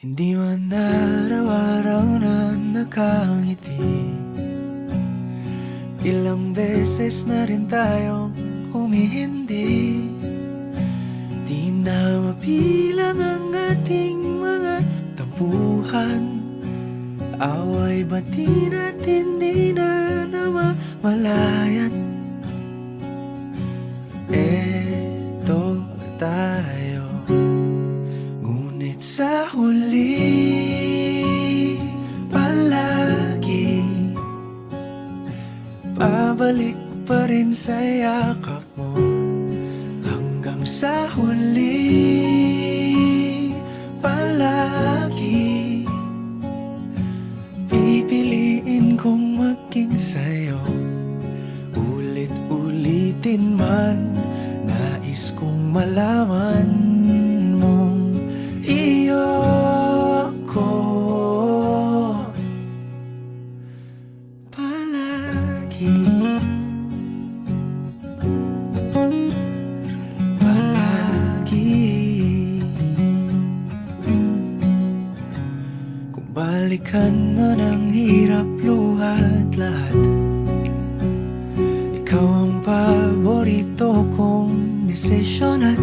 Hindi man araw-araw na nakangiti. Ilang beses na rin tayong humihindi. Di na mapilang ang ating mga tampuhan. Away bati natin di na namamalayan. Eto tayo, ngunit sa huli palagi pabalik pa rin sa yakap mo. Hanggang sa huli palagi pipiliin kong maging sa'yo. Ulit-ulitin man, nais kong malaman mong iyo ko palagi. Palagi. Kung balikan man ang hirap, luhat lahat, ikaw ang paborito kong desisyon. At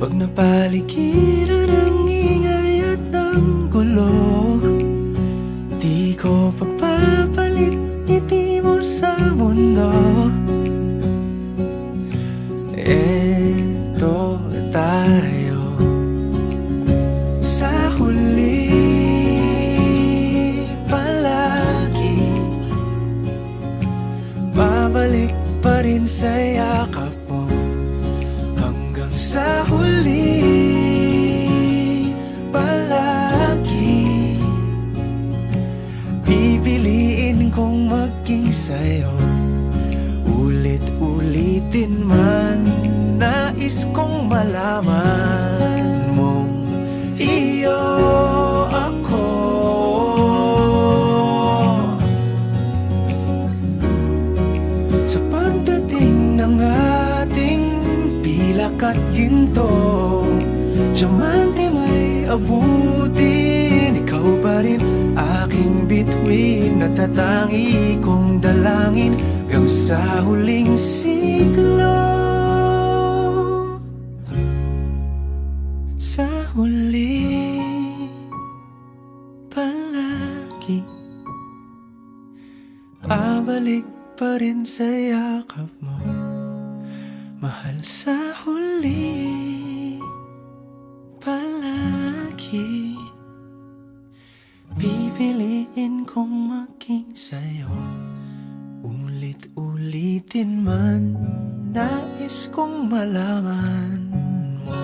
pag napaligiran ang ingay at ang gulo, di ko pagpapalit ngiti mo sa mundo. Eto tayo, sa huli palagi babalik pa rin sa yakap mo. Hanggang sa huli palagi pipiliin kong maging sa'yo. Ulit-ulitin man, nais kong malaman mong iyo ako. Sa pagdating ng ating pilak at ginto, diamante may abutin, ikaw pa rin aking bituin. Natatangi kong dalangin hanggang sa huling siglo. Sa huli palagi pabalik pa rin sa yakap mo, mahal. Sa huli palagi pipiliin kong maging sa'yo. Ulit-ulitin man, nais kong malaman mo